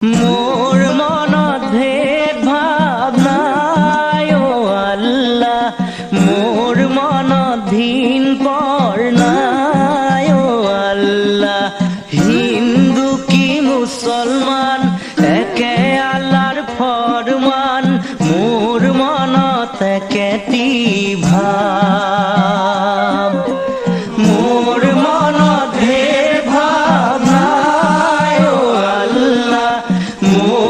মোর মনত ভেদ ভাব নাই ও আল্লাহ, মোর মনত ভিন পর নাই ও আল্লাহ। হিন্দু কি মুসলমান একে আল্লাহর ফরমান, মোর মনত একেটি ভাব। মোর মনত ভেদ ভাব নাই ও আল্লাহ, মোর